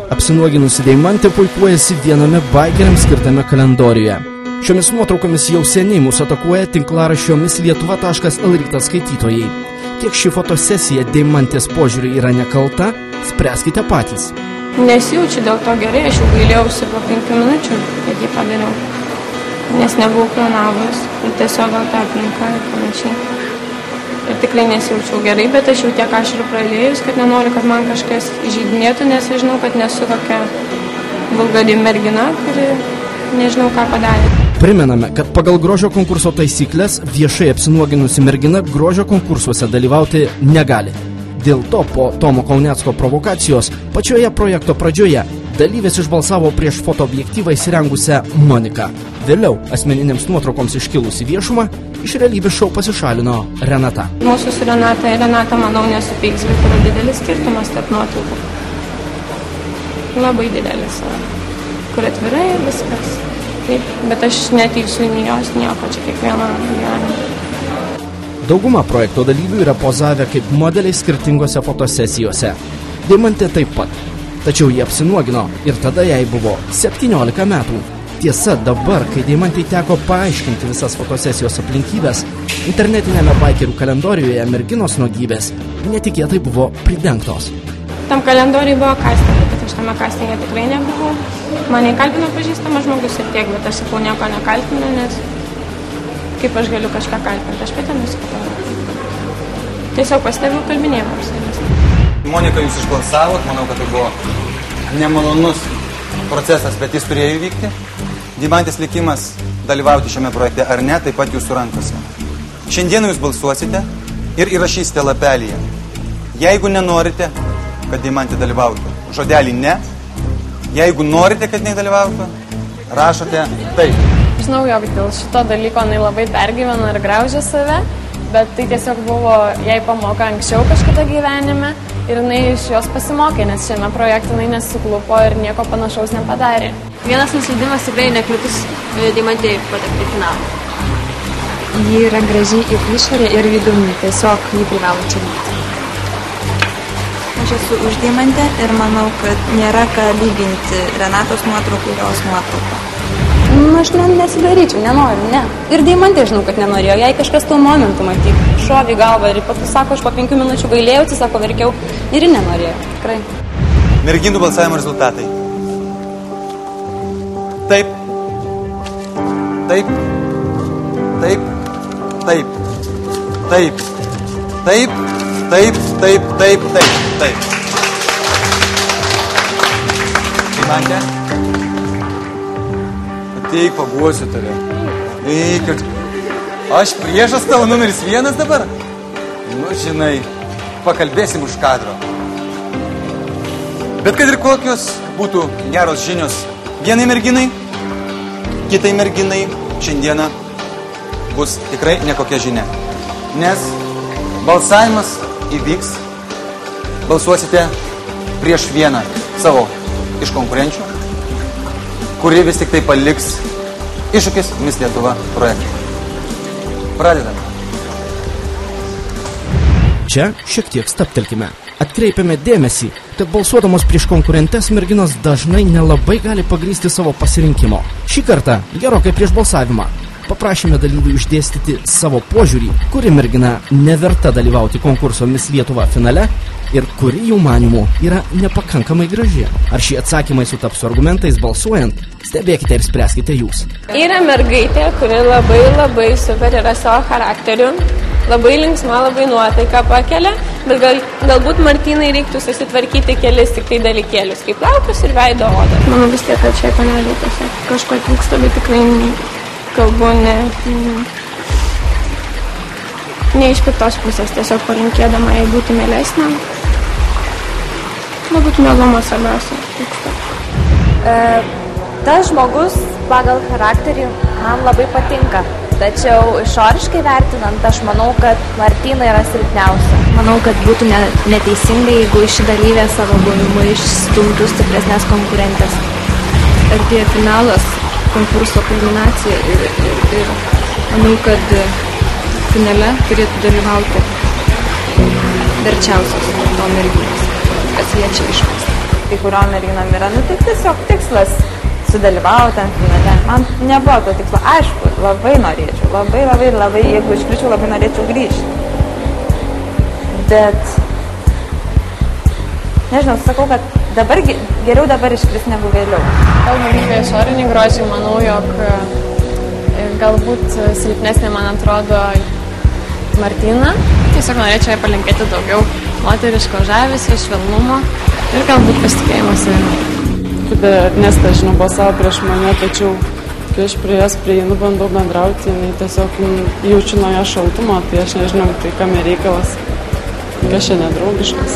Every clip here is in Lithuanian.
Apsinuoginusi Deimantė puikuojasi viename baikeriams skirtame kalendoriuje. Šiomis nuotraukomis jau seniai mūsų atakuoja tinklaraščio mislietuva.lt skaitytojai. Kiek ši fotosesija Deimantės požiūrį yra nekalta, spręskite patys. Nesijaučiu dėl to gerai, aš jau gailėjausi po 5 minučių, kad jį padariau, nes nebuvau planavus ir tiesiog gal tą aplinką ir panašiai. Ir tikrai nesijaučiau gerai, bet aš jau tiek ašarų praliejus, kad nenoriu, kad man kažkas įžeidinėtų, nes aš žinau, kad nesu tokia vulgari mergina, kuri nežinau, ką padarė. Primename, kad pagal grožio konkurso taisyklės viešai apsinuoginusi mergina grožio konkursuose dalyvauti negali. Dėl to po Tomo Kaunecko provokacijos pačioje projekto pradžioje dalyvės išbalsavo prieš fotoobjektyvą įsirengusią Moniką. Vėliau asmeninėms nuotraukoms iškilusi viešumą iš realybės šou pasišalino Renata. Mūsų su Renata, manau, nesupyks, bet yra didelis skirtumas tarp nuotraukų. Labai didelis, kur atvirai viskas. Taip, bet aš neteisiu nei jos nieko, čia kiekvieną gyvenimą. Dauguma projekto dalyvių yra pozavę kaip modeliai skirtingose fotosesijose. Deimantė taip pat. Tačiau jie apsinuogino ir tada jai buvo 17 metų. Tiesa, dabar, kai Deimantei teko paaiškinti visas fotosesijos aplinkybės, internetinėme baikerių kalendorijoje merginos nuogybės netikėtai buvo pridengtos. Tam kalendoriui buvo castingai, bet aš tame castinge tikrai nebuvau. Mane įkalbino pažįstamas žmogus ir tiek, bet aš sakau, nieko nekaltinu, nes kaip aš galiu kažką kaltinti, aš pati nusikatau. Tiesiog pastebėjau kalbinėjimams. Monika, jūs išbalsavot, manau, kad tai buvo nemalonus procesas, bet jis turėjo įvykti. Deimantės likimas dalyvauti šiame projekte ar ne, taip pat jūsų rankose. Šiandieną jūs balsuosite ir įrašysite lapelyje. Jeigu nenorite, kad Deimantė dalyvautų, žodelį ne. Jeigu norite, kad nedalyvautų, rašote taip. Žinau, jog dėl šito dalyko jinai labai pergyvena ir graužia save, bet tai tiesiog buvo jai pamoka anksčiau kažkada gyvenime ir jinai iš jos pasimokė, nes šiame projekte jinai nesuklupo ir nieko panašaus nepadarė. Vienas nusileidimas tikrai nekliūtis Deimantei patekti į finalą. Ji yra graži ir išorė ir vidumi, tiesiog jį privalo čia būti. Aš esu už Deimantę ir manau, kad nėra ką lyginti Renatos nuotraukų ir jos nuotraukų. Aš nesidaryčiau, nenoriu, ne. Ir Deimantė žinau, kad nenorėjo, jei kažkas tuo momentu matyt. Šovė galvą ir sako, aš po 5 minučių gailėjausi, sako, verkiau ir nenorėjo, tikrai. Merginų balsavimo rezultatai. Taip. Taip. Taip. Taip. Taip. Taip. Taip. Taip. Taip. Taip. Taip. Deimantė. Ateik, paguosiu tave. Eik, aš priešas tavo numeris 1 dabar? Nu, žinai, pakalbėsim už kadro. Bet kad ir kokios būtų geros žinios vienai merginai, kitai merginai šiandieną bus tikrai nekokia žinia. Nes balsavimas įvyks, balsuosite prieš vieną savo iš konkurenčių, kuri vis tik tai paliks iššūkis Miss Lietuva projektą. Pradedame. Čia šiek tiek stabtelkime. Atkreipiame dėmesį, kad balsuodamos prieš konkurentes merginos dažnai nelabai gali pagrįsti savo pasirinkimo. Šį kartą, gerokai prieš balsavimą, paprašėme dalyvių išdėstyti savo požiūrį, kuri mergina neverta dalyvauti konkurso Miss Lietuva finale ir kuri jų manymų yra nepakankamai graži. Ar šie atsakymai sutaps su argumentais balsuojant? Stebėkite ir spręskite jūs. Yra mergaitė, kuri labai super yra savo charakteriu, labai linksma, labai nuotaiką pakelia, bet galbūt Martynai reiktų susitvarkyti kelis tik tai dalykėlius, kaip plaukus ir veido odą. Manau vis tiek, kad šiai panelė tiesiog kažko trūksta, bet tikrai kalbu ne iš piktos pusės, tiesiog palinkėdama, jei būtų mielesnė. Galbūt mielumas svarbiausia trūksta. Tas žmogus pagal charakterį man labai patinka. Tačiau išoriškai vertinant, aš manau, kad Martyna yra silpniausia. Manau, kad būtų neteisingai, jeigu ši dalyvė savo buvimu išstumtų stipresnės konkurentės. Artėja finalas, konkurso kulminacija ir manau, kad finale turėtų dalyvauti verčiausios to merginos, kas liečia išvaizdą. kai kuriuom merginom yra, tai tiesiog tikslas sudalyvauti ant finale. Man nebuvo to tikslo. Aišku, labai norėčiau, labai, jeigu iškričiau, labai norėčiau grįžti. Bet, nežinau, sakau, kad geriau dabar iškris negu vėliau. Kalbant apie išorinį grožį, manau, jog galbūt silpnesnė, man atrodo, Martina. Tiesiog norėčiau jai palinkėti daugiau moteriško žavesio, švelnumo ir galbūt pasitikėjimo savimi. Ernesta, žinau, balsavo prieš mane, tačiau prieš prie jas prieinu, bandau bendrauti, tiesiog jaučiu nuo ją šaltumą, tai aš nežinau, tai kam reikalas, kas čia nedraugiškas.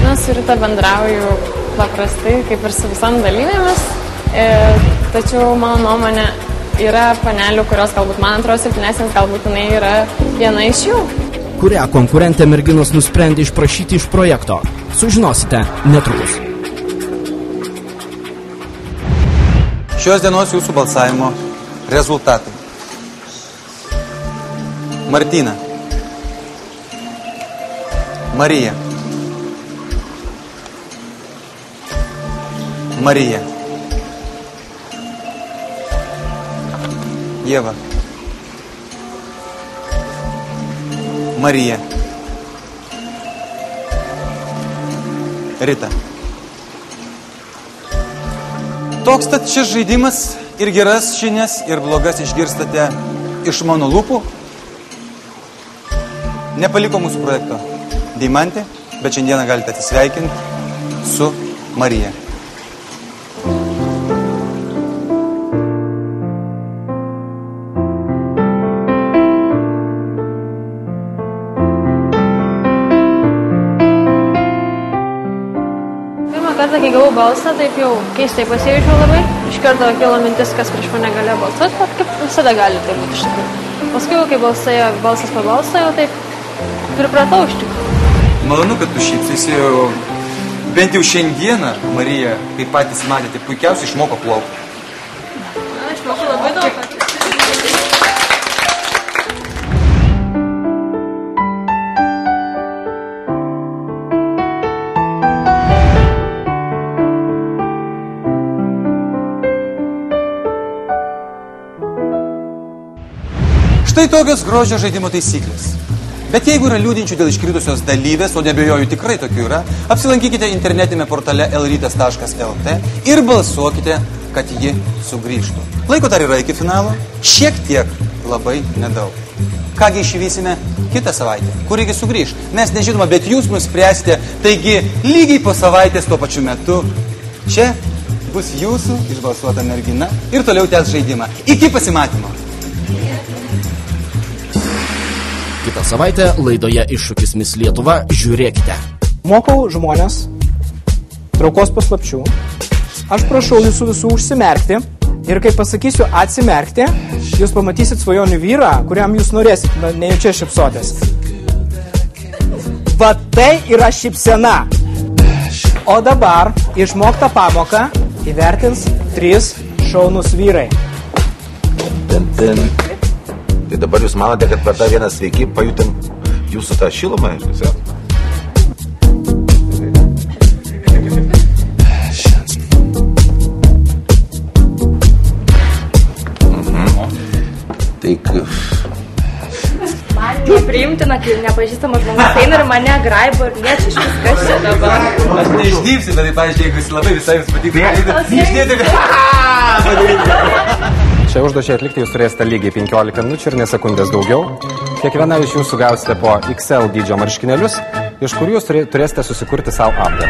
Na, su Rita bendrauju paprastai, kaip ir su visom dalyvėmis, tačiau mano nuomonė yra panelių, kurios galbūt man atrodo silpnesnės, galbūt jinai yra viena iš jų. Kurią konkurentę merginos nusprendė išprašyti iš projekto, sužinosite netrukus. Šios dienos jūsų balsavimo rezultatai. Martina. Marija. Marija. Ieva. Marija. Rita. Toks tad šis žaidimas ir geras žinias, ir blogas išgirstate iš mano lūpų. Nepaliko mūsų projekto Deimantė, bet šiandieną galite atsisveikinti su Marija. Kartą, kai gavau balsą, taip jau keistai pasijaučiau labai. Iš karto kilo mintis, kas prieš mane galėjo balsuoti, bet kaip visada gali tai būti iš tikrųjų. Paskui, kai balsas pabalsėjo, taip pripratau iš tikrųjų. Malonu, kad tu šypsaisi, bent jau šiandieną Marija, kaip patys matėte, puikiausiai išmoko plaukti. Aš išmokau labai daug. Štai tokios grožio žaidimo taisyklės. Bet jeigu yra liūdinčių dėl iškritusios dalyvės, o neabejoju tikrai tokių yra, apsilankykite internetinėme portale lrytas.lt ir balsuokite, kad ji sugrįžtų. Laiko dar yra iki finalo, šiek tiek, labai nedaug. Kągi išvysime kitą savaitę, kur iki sugrįž. Mes nežinoma, bet jūs nuspręsite, taigi lygiai po savaitės tuo pačiu metu čia bus jūsų išbalsuota mergina ir toliau tęs žaidimą. Iki pasimatymo. Kitą savaitę laidoje Iššūkis Miss Lietuva žiūrėkite. Mokau žmonės traukos paslapčių. Aš prašau jūsų visų užsimerkti ir kai pasakysiu atsimerkti, jūs pamatysit svajonių vyrą, kuriam jūs norėsit nejučia šypsotės. Va tai yra šypsena. O dabar išmoktą pamoką įvertins 3 šaunūs vyrai. Tai dabar jūs manote, kad per tą vieną sveiki pajutėm jūsų tą šilumą? Tai... Man nepriimtina, kai nepažįstamas žmogus eina ir mane graibo ir liečiškas, kas čia dabar. Aš neišdypsiu, bet tai pavyzdžiui, jeigu jis labai visai jums patiktų, neišdėti. Šią užduotį atlikti jūs turėsite lygiai 15 minučių ir nesekundės daugiau. Kiekviena iš jūsų gausite po XL dydžio marškinėlius, iš kurių jūs turėsite susikurti savo apdarą.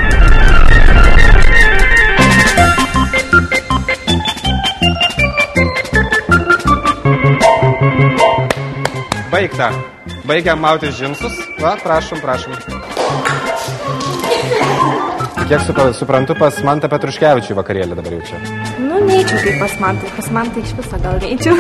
Baigta. Baigiam mautis džinsus. Va, prašom. Kiek suprantu, pas Mantą Petruškevičių vakarėlį dabar jau čia. Nu, neičiau kaip pas Mantą iš viso gal neičiau.